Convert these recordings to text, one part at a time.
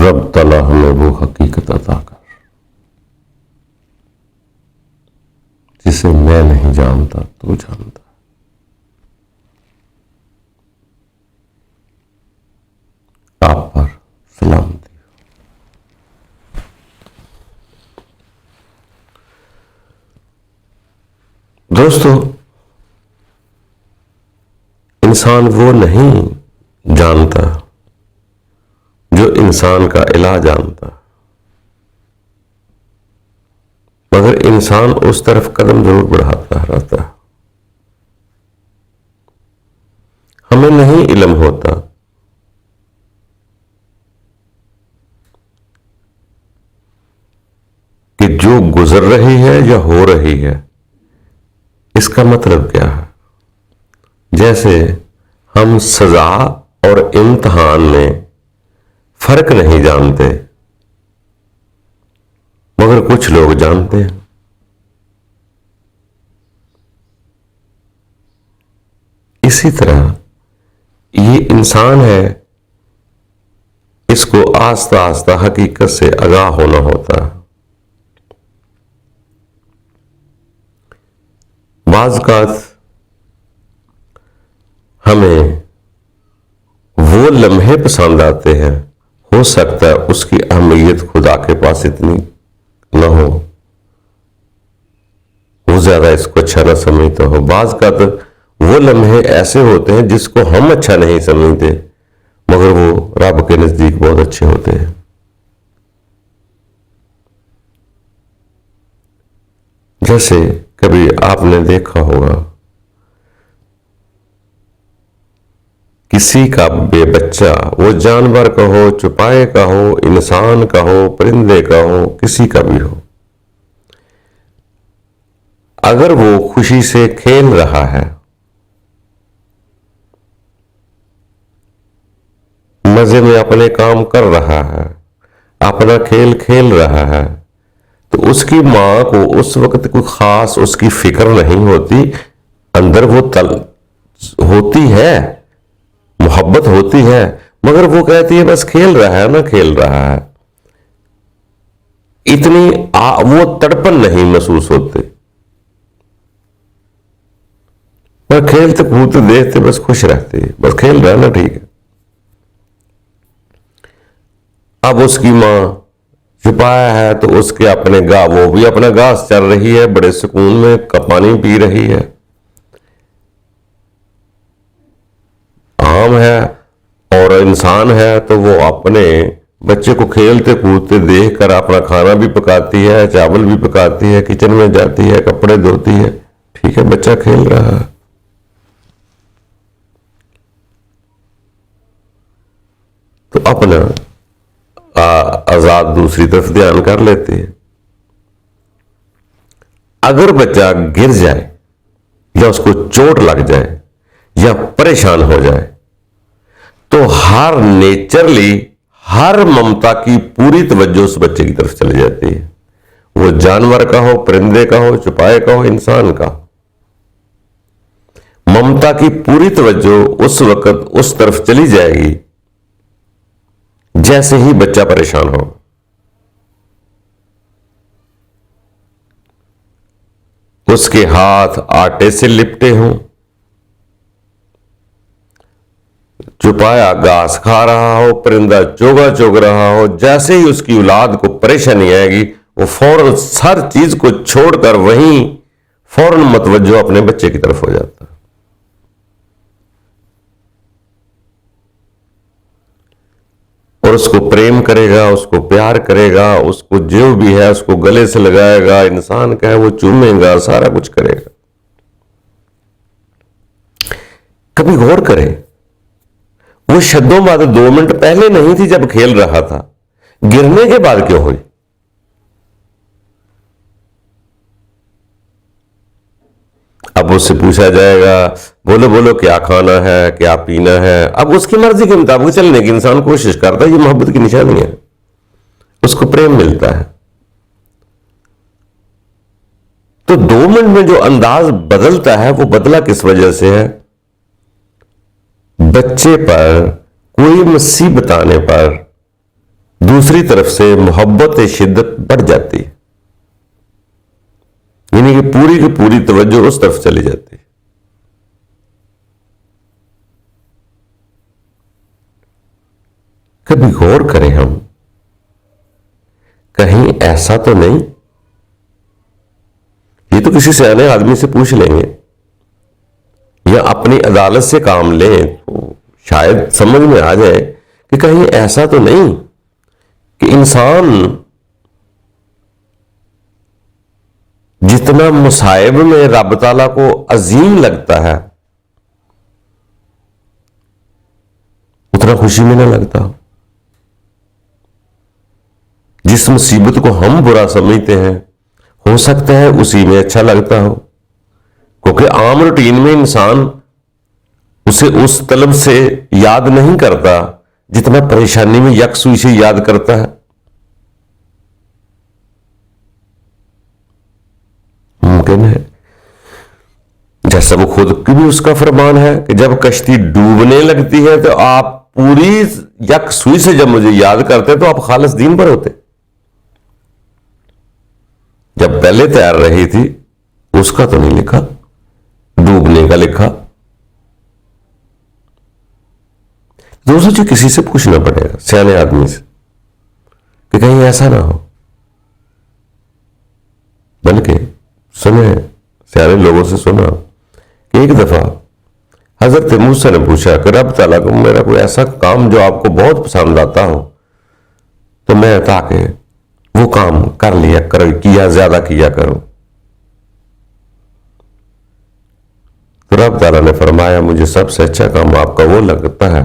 رب تعالیٰ ہمیں وہ حقیقت عطا کر جسے میں نہیں جانتا تو جانتا. آپ پر سلامتی. دوستو، انسان وہ نہیں جانتا جو انسان کا الہ جانتا، مگر انسان اس طرف قدم ضرور بڑھاتا رہتا. ہمیں نہیں علم ہوتا کہ جو گزر رہی ہے یا ہو رہی ہے اس کا مطلب کیا ہے. جیسے ہم سزا اور امتحان میں فرق نہیں جانتے، مگر کچھ لوگ جانتے ہیں. اسی طرح یہ انسان ہے، اس کو آہستہ آہستہ حقیقت سے آگاہ ہونا ہوتا ہے. بعض اوقات ہمیں وہ لمحے پسند آتے ہیں، ہو سکتا ہے اس کی اہمیت خدا کے پاس اتنی نہ ہو، وہ زیادہ اس کو اچھا نہ سمجھتا ہو. بعض اوقات وہ لمحے ایسے ہوتے ہیں جس کو ہم اچھا نہیں سمجھتے، مگر وہ رب کے نزدیک بہت اچھے ہوتے ہیں. جیسے کبھی آپ نے دیکھا ہوگا کسی کا بے بچہ، وہ جانور کا ہو، چوپائے کا ہو، انسان کا ہو، پرندے کا ہو، کسی کا بھی ہو، اگر وہ خوشی سے کھیل رہا ہے، مزے میں اپنے کام کر رہا ہے، اپنا کھیل کھیل رہا ہے، تو اس کی ماں کو اس وقت کوئی خاص اس کی فکر نہیں ہوتی. اندر وہ ہوتی ہے، محبت ہوتی ہے، مگر وہ کہتی ہے بس کھیل رہا ہے نا، کھیل رہا ہے. اتنی وہ تڑپن نہیں محسوس ہوتے، پر کھیلتے کودتے دیکھتے بس خوش رہتے، بس کھیل رہا ہے نا، ٹھیک ہے. اب اس کی ماں چھپایا ہے تو اس کے اپنے وہ بھی اپنا گھاس چر رہی ہے، بڑے سکون میں پانی پی رہی ہے. عام ہے اور انسان ہے تو وہ اپنے بچے کو کھیلتے کودتے دیکھ کر اپنا کھانا بھی پکاتی ہے، چاول بھی پکاتی ہے، کچن میں جاتی ہے، کپڑے دھوتی ہے. ٹھیک ہے، بچہ کھیل رہا ہے. تو اپنا آزاد دوسری طرف دھیان کر لیتے ہیں. اگر بچہ گر جائے یا اس کو چوٹ لگ جائے یا پریشان ہو جائے تو ہر نیچرلی ہر ممتا کی پوری توجہ اس بچے کی طرف چلی جاتی ہے. وہ جانور کا ہو، پرندے کا ہو، چوپائے کا ہو، انسان کا، ممتا کی پوری توجہ اس وقت اس طرف چلی جائے گی جیسے ہی بچہ پریشان ہو. اس کے ہاتھ آٹے سے لپٹے ہوں، چوپایا گھاس کھا رہا ہو، پرندہ چوگا چوگ رہا ہو، جیسے ہی اس کی اولاد کو پریشانی آئے گی وہ فوراً ہر چیز کو چھوڑ کر وہیں فوراً متوجہ اپنے بچے کی طرف ہو جاتا ہے. اور اس کو پریم کرے گا، اس کو پیار کرے گا، اس کو جو بھی ہے اس کو گلے سے لگائے گا، انسان کا ہے وہ چومے گا، سارا کچھ کرے گا. کبھی غور کرے، وہ شدوں بات 2 منٹ پہلے نہیں تھی جب کھیل رہا تھا، گرنے کے بعد کیوں ہوئی؟ اب اس سے پوچھا جائے گا بولو بولو کیا کھانا ہے، کیا پینا ہے. اب اس کی مرضی کے مطابق چلنے کی انسان کوشش کرتا ہے. یہ محبت کی نشانی ہے، اس کو پریم ملتا ہے. تو 2 منٹ میں جو انداز بدلتا ہے وہ بدلا کس وجہ سے ہے؟ بچے پر کوئی مصیبت آنے پر دوسری طرف سے محبت شدت بڑھ جاتی ہے، یعنی کہ پوری کی پوری توجہ اس طرف چلی جاتی ہے۔ کبھی غور کریں ہم، کہیں ایسا تو نہیں، یہ تو کسی سیانے آدمی سے پوچھ لیں گے یا اپنی عدالت سے کام لیں تو شاید سمجھ میں آ جائے کہ کہیں ایسا تو نہیں کہ انسان جتنا مصائب میں رب تعالیٰ کو عظیم لگتا ہے اتنا خوشی میں نہ لگتا ہو۔ جس مصیبت کو ہم برا سمجھتے ہیں ہو سکتا ہے اسی میں اچھا لگتا ہو، کیونکہ عام روٹین میں انسان اسے اس طلب سے یاد نہیں کرتا جتنا پریشانی میں یکسوئی سے یاد کرتا ہے۔ ممکن ہے جیسا وہ خود کی بھی اس کا فرمان ہے کہ جب کشتی ڈوبنے لگتی ہے تو آپ پوری یکسوئی سے جب مجھے یاد کرتے تو آپ خالص دین پر ہوتے، جب پہلے تیار رہی تھی اس کا تو نہیں لکھا، ڈوبنے کا لکھا۔ تو سوچے کسی سے پوچھنا پڑے گا، سیانے آدمی سے، کہ کہیں ایسا نہ ہو، بلکہ سنے سیانے لوگوں سے سنا کہ ایک دفعہ حضرت موسیٰ نے پوچھا کہ رب تعالیٰ کو میرا کوئی ایسا کام جو آپ کو بہت پسند آتا ہو تو میں تاکہ وہ کام کر لیا کیا زیادہ کیا کروں۔ تو رب تعالیٰ نے فرمایا مجھے سب سے اچھا کام آپ کا وہ لگتا ہے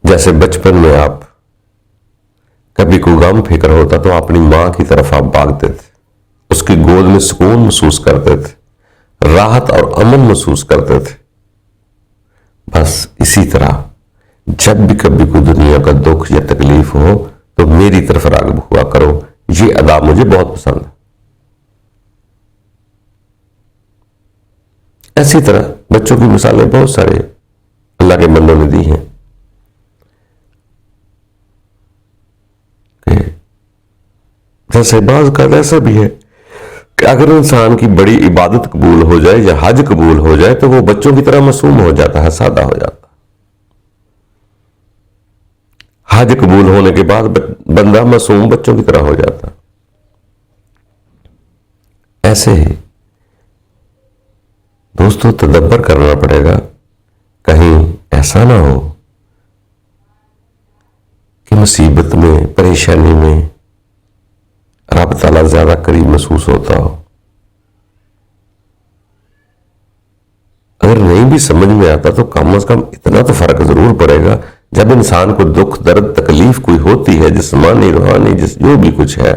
جیسے بچپن میں آپ کبھی کوئی غم فکر ہوتا تو اپنی ماں کی طرف آپ بھاگتے تھے، اس کی گود میں سکون محسوس کرتے تھے، راحت اور امن محسوس کرتے تھے۔ بس اسی طرح جب بھی کبھی کوئی دنیا کا دکھ یا تکلیف ہو تو میری طرف راغب ہوا کرو، یہ ادا مجھے بہت پسند ہے۔ اسی طرح بچوں کی مثالیں بہت سارے اللہ کے بندوں نے دی ہیں کہ جیسے بعض کا ایسا بھی ہے کہ اگر انسان کی بڑی عبادت قبول ہو جائے یا حج قبول ہو جائے تو وہ بچوں کی طرح معصوم ہو جاتا ہے، سادہ ہو جاتا ہے۔ حج قبول ہونے کے بعد بندہ معصوم بچوں کی طرح ہو جاتا۔ ایسے ہی دوستو تدبر کرنا پڑے گا، کہیں ایسا نہ ہو کہ مصیبت میں پریشانی میں رب تعالیٰ زیادہ قریب محسوس ہوتا ہو۔ اگر نہیں بھی سمجھ میں آتا تو کم از کم اتنا تو فرق ضرور پڑے گا، جب انسان کو دکھ درد تکلیف کوئی ہوتی ہے جسمانی روحانی جو بھی کچھ ہے،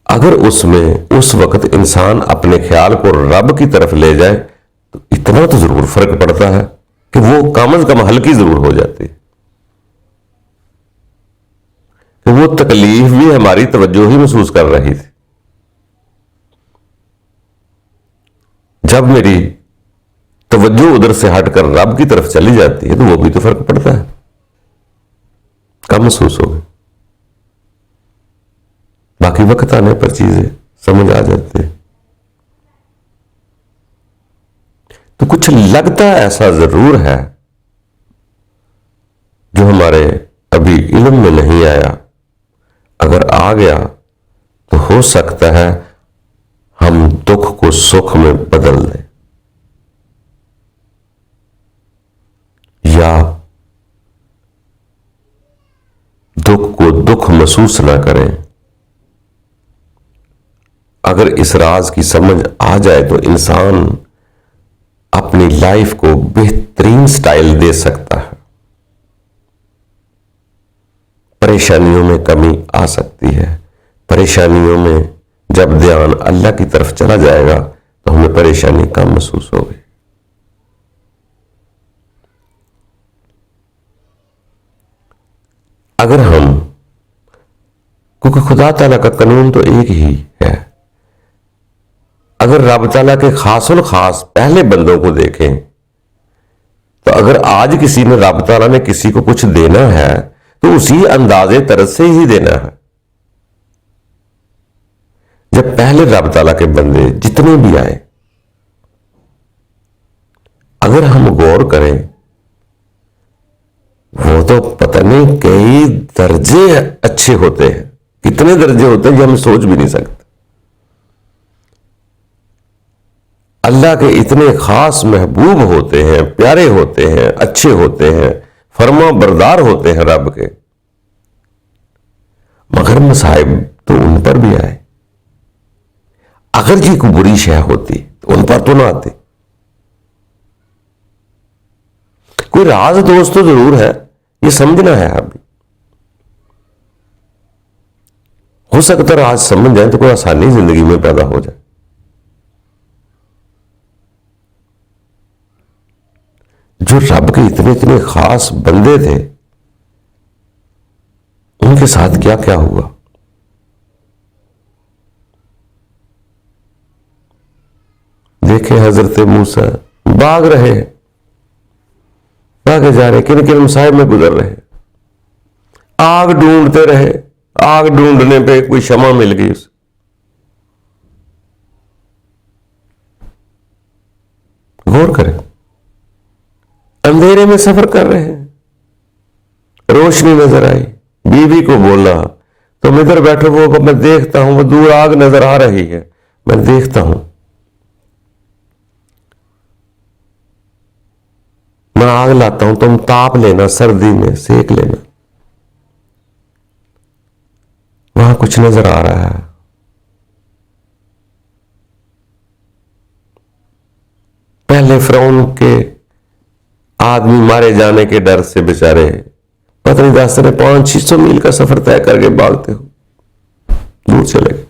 اگر اس میں اس وقت انسان اپنے خیال کو رب کی طرف لے جائے تو اتنا تو ضرور فرق پڑتا ہے کہ وہ کم از کم ہلکی ضرور ہو جاتی ہے، کہ وہ تکلیف بھی ہماری توجہ ہی محسوس کر رہی تھی۔ جب میری توجہ ادھر سے ہٹ کر رب کی طرف چلی جاتی ہے تو وہ بھی تو فرق پڑتا ہے، کم محسوس ہوگی۔ باقی وقت آنے پر چیزیں سمجھ آ جاتی ہیں۔ تو کچھ لگتا ایسا ضرور ہے جو ہمارے ابھی علم میں نہیں آیا، اگر آ گیا تو ہو سکتا ہے ہم دکھ کو سکھ میں بدل دیں، یا دکھ کو دکھ محسوس نہ کریں۔ اگر اس راز کی سمجھ آ جائے تو انسان اپنی لائف کو بہترین سٹائل دے سکتا ہے، پریشانیوں میں کمی آ سکتی ہے۔ پریشانیوں میں جب دھیان اللہ کی طرف چلا جائے گا تو ہمیں پریشانی کم محسوس ہوگی۔ اگر ہم، کیونکہ خدا تعالیٰ کا قانون تو ایک ہی ہے، اگر رب تعالیٰ کے خاص الخاص پہلے بندوں کو دیکھیں تو تو اگر آج کسی نے رب تعالیٰ نے کسی کو کچھ دینا ہے تو اسی انداز طرز سے ہی دینا ہے. جب پہلے رب تعالیٰ کے بندے جتنے بھی آئے، اگر ہم غور کریں، وہ تو پتہ نہیں کئی درجے اچھے ہوتے ہیں. کتنے درجے ہوتے ہیں جو ہم سوچ بھی نہیں سکتے. اللہ کے اتنے خاص محبوب ہوتے ہیں، پیارے ہوتے ہیں، اچھے ہوتے ہیں، فرما بردار ہوتے ہیں رب کے، مگر مصائب تو ان پر بھی آئے. اگر یہ کوئی بری شے ہوتی تو ان پر تو نہ آتی. کوئی راز دوست تو ضرور ہے، یہ سمجھنا ہے. ابھی ہو سکتا ہے راز سمجھ جائیں تو کوئی آسانی زندگی میں پیدا ہو جائے. جو رب کے اتنے اتنے خاص بندے تھے، ان کے ساتھ کیا کیا ہوا. دیکھیں حضرت موسیٰ بھاگ رہے ہیں، بھاگے جا رہے، کن کن مصائب میں گزر رہے. آگ ڈھونڈتے رہے، آگ ڈھونڈنے پہ کوئی شمع مل گئی اسے. غور کریں، اندھیرے میں سفر کر رہے ہیں، روشنی نظر آئی، بیوی کو بولا تم ادھر بیٹھو، وہ میں دیکھتا ہوں، وہ دور آگ نظر آ رہی ہے، میں دیکھتا ہوں، میں آگ لاتا ہوں، تم تاپ لینا، سردی میں سیک لینا. وہاں کچھ نظر آ رہا ہے. پہلے فرعون کے آدمی مارے جانے کے ڈر سے بیچارے پتہ نہیں راستے میں 500-600 میل کا سفر طے کر کے بھاگتے ہو دور چلے گئے.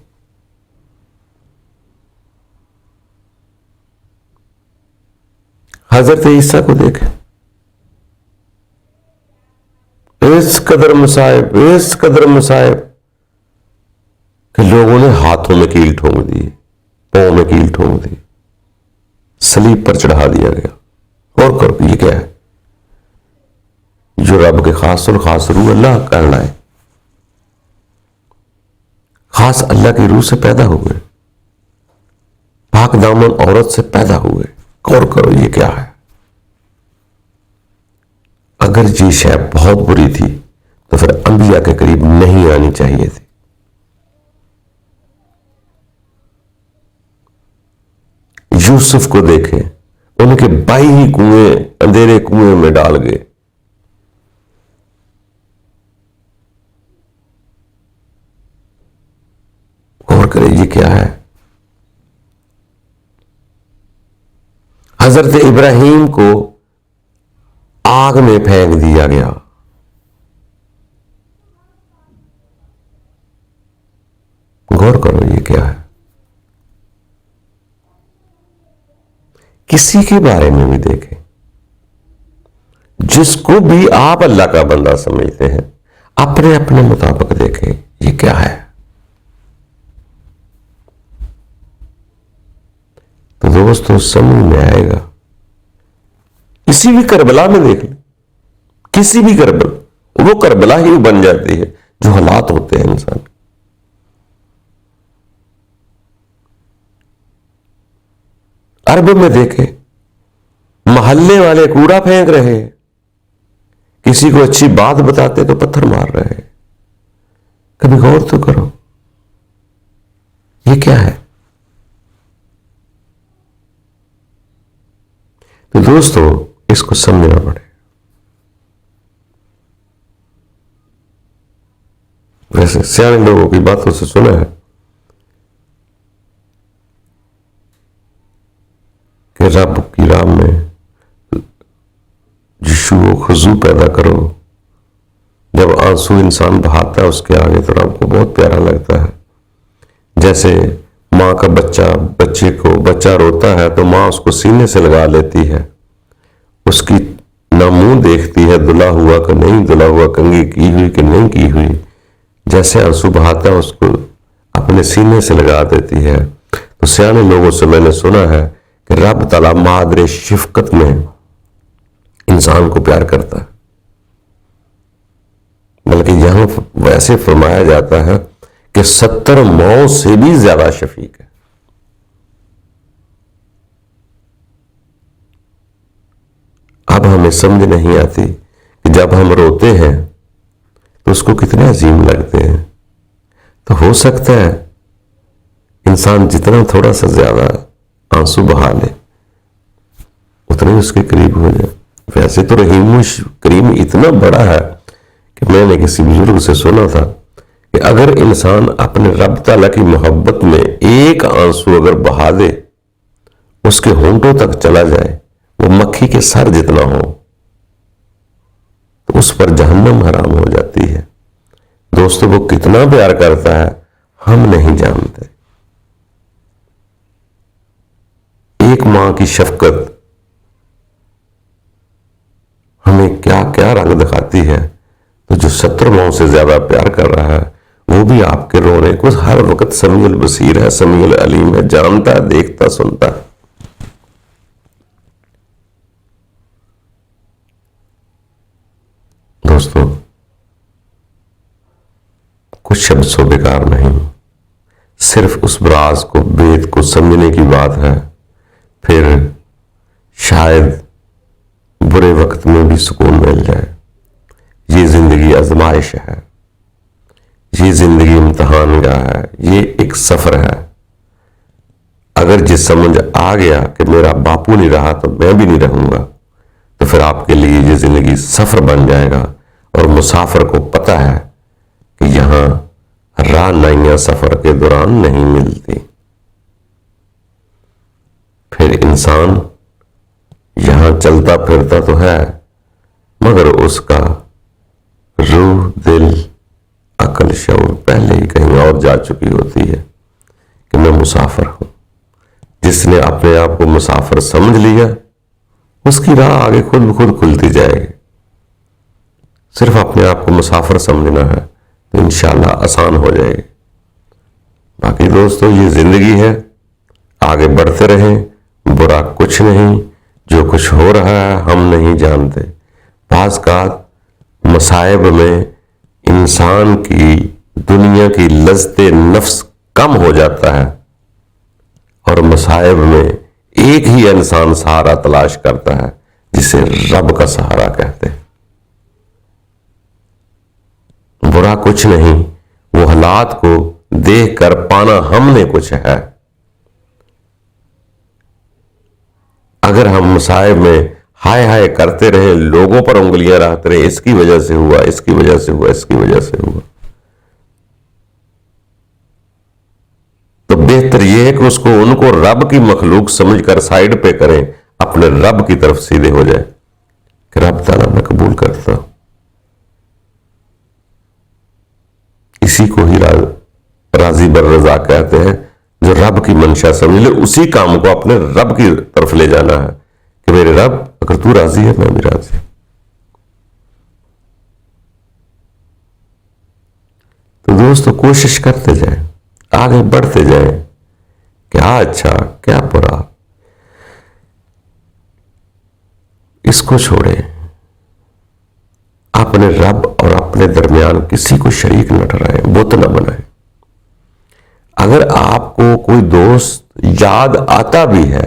حضرت عیسیٰ کو دیکھیں، اس قدر مصائب کہ لوگوں نے ہاتھوں میں کیل ٹھونک دی، پاؤں میں کیل ٹھونک دی، صلیب پر چڑھا دیا گیا. اور کرو، یہ کیا ہے؟ جو رب کے خاص الخاص روح اللہ کرنا ہے، خاص اللہ کی روح سے پیدا ہوئے، پاک دامن عورت سے پیدا ہوئے. غور کرو، یہ کیا ہے؟ اگر یہ شے بہت بری تھی تو پھر انبیاء کے قریب نہیں آنی چاہیے تھی. یوسف کو دیکھیں، ان کے بھائی ہی اندھیرے کنویں میں ڈال گئے. غور کریں، یہ کیا ہے؟ حضرت ابراہیم کو آگ میں پھینک دیا گیا. غور کرو، یہ کیا ہے؟ کسی کے بارے میں بھی دیکھیں، جس کو بھی آپ اللہ کا بندہ سمجھتے ہیں، اپنے اپنے مطابق دیکھیں یہ کیا ہے. تو دوستو سمجھ میں آئے گا. کسی بھی کربلا میں دیکھ لیں، کسی بھی کربلا، وہ کربلا ہی بن جاتی ہے جو حالات ہوتے ہیں انسان. عرب میں دیکھیں، محلے والے کوڑا پھینک رہے ہیں، کسی کو اچھی بات بتاتے تو پتھر مار رہے ہیں. کبھی غور تو کرو، یہ کیا ہے؟ تو دوستو اس کو سمجھنا پڑے. ویسے سیانے لوگوں کی باتوں سے سنا ہے کہ رب کی راہ میں جشو و خضوع پیدا کرو. جب آنسو انسان بہاتا ہے اس کے آگے تو رب کو بہت پیارا لگتا ہے. جیسے ماں کا بچہ روتا ہے تو ماں اس کو سینے سے لگا لیتی ہے، اس کی نہ منہ دیکھتی ہے دھلا ہوا کہ نہیں دھلا ہوا، کنگھی کی ہوئی کہ نہیں کی ہوئی. جیسے آنسو بہاتا ہے اس کو اپنے سینے سے لگا دیتی ہے. تو سیانے لوگوں سے میں نے سنا ہے کہ رب تعالیٰ مادر شفقت میں انسان کو پیار کرتا ہے، بلکہ یہاں ویسے فرمایا جاتا ہے کہ 70 ماؤں سے بھی زیادہ شفیق ہے۔ اب ہمیں سمجھ نہیں آتی کہ جب ہم روتے ہیں تو اس کو کتنے عظیم لگتے ہیں۔ تو ہو سکتا ہے انسان جتنا تھوڑا سا زیادہ آنسو بہا لے اتنے اس کے قریب ہو جائے۔ ویسے تو رحیم و کریم اتنا بڑا ہے کہ میں نے کسی بزرگ سے سنا تھا کہ اگر انسان اپنے رب تعالیٰ کی محبت میں ایک آنسو اگر بہا دے، اس کے ہونٹوں تک چلا جائے، وہ مکھی کے سر جتنا ہو، تو اس پر جہنم حرام ہو جاتی ہے۔ دوستو وہ کتنا پیار کرتا ہے ہم نہیں جانتے۔ ایک ماں کی شفقت ہمیں کیا کیا رنگ دکھاتی ہے، تو جو 70 ماؤں سے زیادہ پیار کر رہا ہے وہ بھی آپ کے رونے کو ہر وقت سمیع البصیر ہے، سمیع العلیم ہے، جانتا ہے، دیکھتا، سنتا ہے۔ دوستو کچھ شبد سو بیکار نہیں، صرف اس راز کو، بیت کو سمجھنے کی بات ہے۔ پھر شاید برے وقت میں بھی سکون مل جائے۔ یہ زندگی آزمائش ہے، یہ زندگی امتحان گاہ ہے، یہ ایک سفر ہے۔ اگر جس سمجھ آ گیا کہ میرا باپو نہیں رہا تو میں بھی نہیں رہوں گا، تو پھر آپ کے لیے یہ زندگی سفر بن جائے گا، اور مسافر کو پتہ ہے کہ یہاں راہ نائیاں سفر کے دوران نہیں ملتی۔ پھر انسان یہاں چلتا پھرتا تو ہے، مگر اس کا روح، دل، عقل، شعور پہلے ہی کہیں اور جا چکی ہوتی ہے کہ میں مسافر ہوں۔ جس نے اپنے آپ کو مسافر سمجھ لیا، اس کی راہ آگے خود بخود کھلتی جائے گی۔ صرف اپنے آپ کو مسافر سمجھنا ہے تو انشاءاللہ آسان ہو جائے گی۔ باقی دوستو یہ زندگی ہے، آگے بڑھتے رہیں، برا کچھ نہیں، جو کچھ ہو رہا ہے ہم نہیں جانتے۔ بعض اوقات مصائب میں انسان کی دنیا کی لذت نفس کم ہو جاتا ہے، اور مصائب میں ایک ہی انسان سہارا تلاش کرتا ہے جسے رب کا سہارا کہتے ہیں۔ برا کچھ نہیں، وہ حالات کو دیکھ کر پانا ہم نے کچھ ہے۔ اگر ہم مصائب میں ہائے ہائے کرتے رہے، لوگوں پر انگلیاں رہتے رہے، اس کی وجہ سے ہوا، اس کی وجہ سے ہوا، اس کی وجہ سے ہوا، تو بہتر یہ ہے کہ ان کو رب کی مخلوق سمجھ کر سائیڈ پہ کریں، اپنے رب کی طرف سیدھے ہو جائے کہ رب تعالیٰ میں قبول کرتا ہوں۔ اسی کو ہی راضی بر رضا کہتے ہیں، جو رب کی منشا سمجھ لے، اسی کام کو اپنے رب کی طرف لے جانا ہے کہ میرے رب اگر تو راضی ہے میں بھی راضی ہوں۔ تو دوستو کوشش کرتے جائیں، آگے بڑھتے جائیں، کیا اچھا کیا برا، اس کو چھوڑیں۔ اپنے رب اور اپنے درمیان کسی کو شریک نہ ٹھہرائیں، بت نہ بنائیں۔ اگر آپ کو کوئی دوست یاد آتا بھی ہے،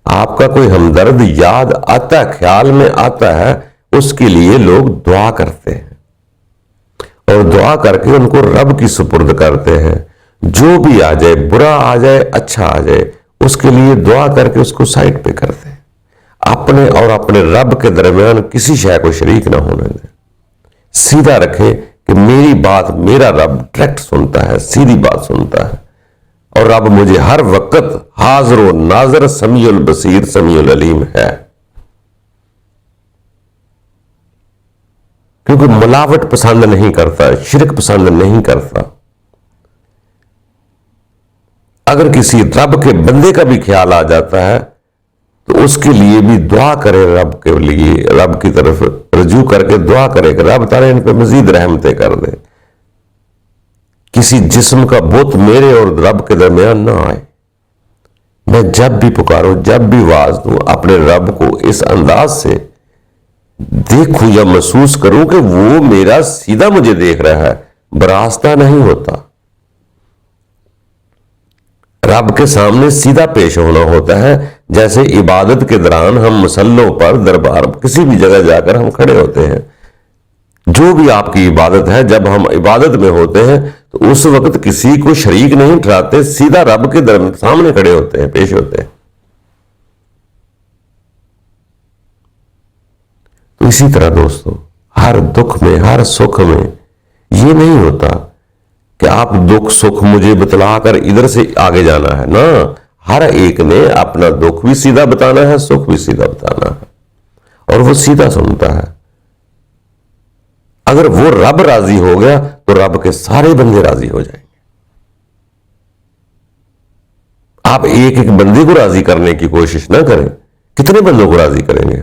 آپ کا کوئی ہمدرد یاد آتا ہے، خیال میں آتا ہے، اس کے لیے لوگ دعا کرتے ہیں، اور دعا کر کے ان کو رب کی سپرد کرتے ہیں۔ جو بھی آ جائے، برا آ جائے، اچھا آ جائے، اس کے لیے دعا کر کے اس کو سائڈ پہ کرتے ہیں۔ اپنے اور اپنے رب کے درمیان کسی شے کو شریک نہ ہونے دیں۔ سیدھا رکھیں کہ میری بات میرا رب ڈائریکٹ سنتا ہے، سیدھی بات سنتا ہے، اور رب مجھے ہر وقت حاضر و ناظر، سمیع البصیر، سمیع العلیم ہے۔ کیونکہ ملاوٹ پسند نہیں کرتا، شرک پسند نہیں کرتا۔ اگر کسی رب کے بندے کا بھی خیال آ جاتا ہے تو اس کے لیے بھی دعا کرے، رب کے لیے رب کی طرف رجوع کر کے دعا کرے کہ رب تعالیٰ ان پہ مزید رحمتیں کر دے۔ کسی جسم کا بت میرے اور رب کے درمیان نہ آئے۔ میں جب بھی پکاروں، جب بھی واز دوں، اپنے رب کو اس انداز سے دیکھوں یا محسوس کروں کہ وہ میرا سیدھا مجھے دیکھ رہا ہے، براستہ نہیں ہوتا۔ رب کے سامنے سیدھا پیش ہونا ہوتا ہے، جیسے عبادت کے دوران ہم مصلوں پر، دربار، کسی بھی جگہ جا کر ہم کھڑے ہوتے ہیں۔ جو بھی آپ کی عبادت ہے، جب ہم عبادت میں ہوتے ہیں تو اس وقت کسی کو شریک نہیں ٹھہراتے، سیدھا رب کے سامنے کھڑے ہوتے ہیں، پیش ہوتے ہیں۔ تو اسی طرح دوستو، ہر دکھ میں، ہر سکھ میں یہ نہیں ہوتا کہ آپ دکھ سکھ مجھے بتلا کر ادھر سے آگے جانا ہے، نا، ہر ایک نے اپنا دکھ بھی سیدھا بتانا ہے، سکھ بھی سیدھا بتانا ہے، اور وہ سیدھا سنتا ہے۔ اگر وہ رب راضی ہو گیا تو رب کے سارے بندے راضی ہو جائیں گے۔ آپ ایک ایک بندے کو راضی کرنے کی کوشش نہ کریں، کتنے بندوں کو راضی کریں گے؟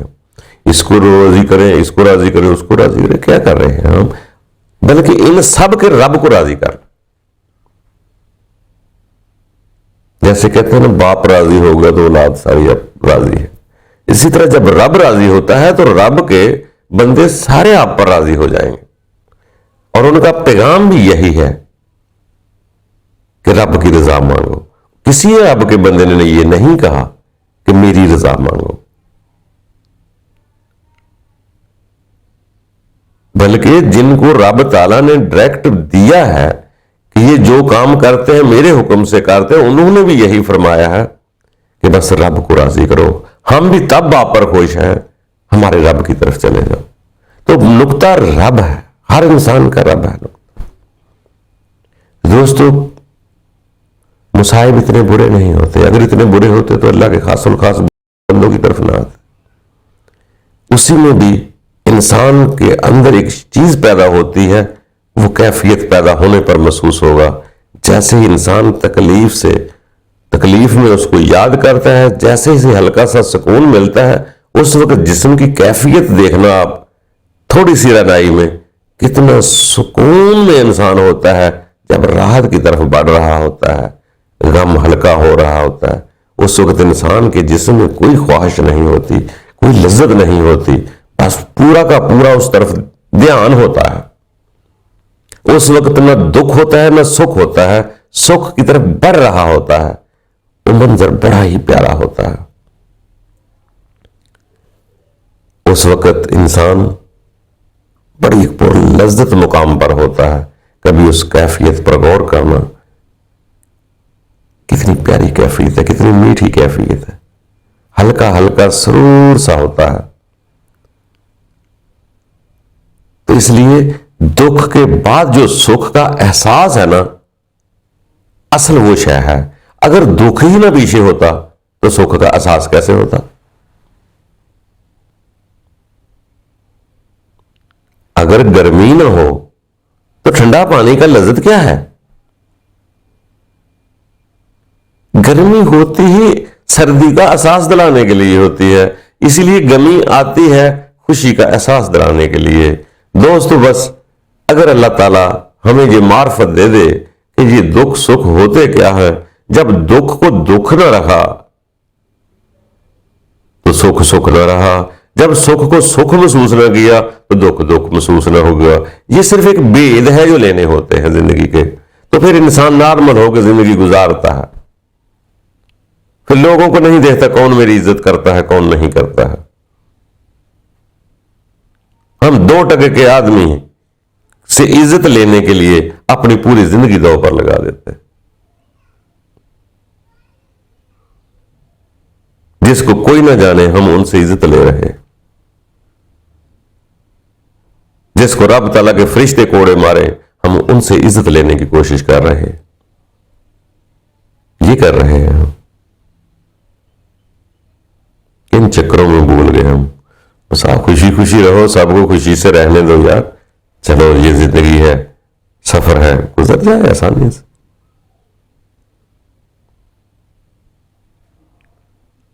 اس کو راضی کریں، اس کو راضی کریں، اس کو راضی کریں، کیا کر رہے ہیں ہم؟ بلکہ ان سب کے رب کو راضی کر۔ جیسے کہتے ہیں نا، باپ راضی ہو گیا تو اولاد ساری راضی ہے۔ اسی طرح جب رب راضی ہوتا ہے تو رب کے بندے سارے آپ پر راضی ہو جائیں گے، اور ان کا پیغام بھی یہی ہے کہ رب کی رضا مانگو۔ کسی رب کے بندے نے یہ نہیں کہا کہ میری رضا مانگو، بلکہ جن کو رب تعالیٰ نے ڈائریکٹ دیا ہے کہ یہ جو کام کرتے ہیں میرے حکم سے کرتے ہیں، انہوں نے بھی یہی فرمایا ہے کہ بس رب کو راضی کرو، ہم بھی تب آپ پر خوش ہیں، ہمارے رب کی طرف چلے جاؤ۔ تو نقطہ رب ہے، ہر انسان کا رب ہے۔ دوستو، مصائب اتنے برے نہیں ہوتے، اگر اتنے برے ہوتے تو اللہ کے خاص الخاص بندوں کی طرف نہ آتے۔ اسی میں بھی انسان کے اندر ایک چیز پیدا ہوتی ہے، وہ کیفیت پیدا ہونے پر محسوس ہوگا، جیسے ہی انسان تکلیف میں اس کو یاد کرتا ہے، جیسے ہی ہلکا سا سکون ملتا ہے، اس وقت جسم کی کیفیت دیکھنا آپ، تھوڑی سی رہنائی میں کتنا سکون میں انسان ہوتا ہے جب راحت کی طرف بڑھ رہا ہوتا ہے، غم ہلکا ہو رہا ہوتا ہے۔ اس وقت انسان کے جسم میں کوئی خواہش نہیں ہوتی، کوئی لذت نہیں ہوتی، بس پورا کا پورا اس طرف دھیان ہوتا ہے۔ اس وقت نہ دکھ ہوتا ہے، نہ سکھ ہوتا ہے، سکھ کی طرف بڑھ رہا ہوتا ہے، وہ منظر بڑا ہی پیارا ہوتا ہے۔ اس وقت انسان بڑی پر لذت مقام پر ہوتا ہے۔ کبھی اس کیفیت پر غور کرنا، کتنی پیاری کیفیت ہے، کتنی میٹھی کیفیت ہے، ہلکا ہلکا سرور سا ہوتا ہے۔ تو اس لیے دکھ کے بعد جو سکھ کا احساس ہے نا، اصل وہ شے ہے۔ اگر دکھ ہی نہ پیچھے ہوتا تو سکھ کا احساس کیسے ہوتا؟ اگر گرمی نہ ہو تو ٹھنڈا پانی کا لذت کیا ہے؟ گرمی ہوتی ہی سردی کا احساس دلانے کے لیے ہوتی ہے، اسی لیے گرمی آتی ہے خوشی کا احساس دلانے کے لیے۔ دوستو، بس اگر اللہ تعالیٰ ہمیں یہ معرفت دے دے کہ یہ دکھ سکھ ہوتے کیا ہے، جب دکھ کو دکھ نہ رہا تو سکھ سکھ نہ رہا، جب سکھ کو سکھ محسوس نہ کیا تو دکھ دکھ محسوس نہ ہو گیا۔ یہ صرف ایک بید ہے جو لینے ہوتے ہیں زندگی کے، تو پھر انسان نارمل ہو کے زندگی گزارتا ہے، پھر لوگوں کو نہیں دیکھتا کون میری عزت کرتا ہے کون نہیں کرتا ہے۔ ہم 2% کے آدمی سے عزت لینے کے لیے اپنی پوری زندگی داؤ پر لگا دیتے ہیں۔ جس کو کوئی نہ جانے ہم ان سے عزت لے رہے ہیں، جس کو رب تعالیٰ کے فرشتے کوڑے مارے ہم ان سے عزت لینے کی کوشش کر رہے ہیں۔ یہ کر رہے ہیں ہم، ان چکروں میں بھول گئے ہم۔ بس آپ خوشی خوشی رہو، سب کو خوشی سے رہنے دو یار، چلو یہ زندگی ہے، سفر ہے، گزر جائے آسانی سے۔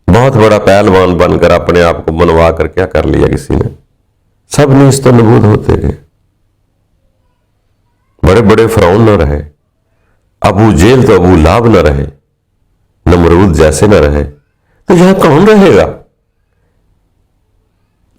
بہت بڑا پہلوان بن کر اپنے آپ کو منوا کر کیا کر لیا کسی نے؟ سب نیست و نبود ہوتے گئے، بڑے بڑے فرعون نہ رہے، ابو جیل تو ابو لہب نہ رہے، نمرود جیسے نہ رہے، تو یہاں کون رہے گا؟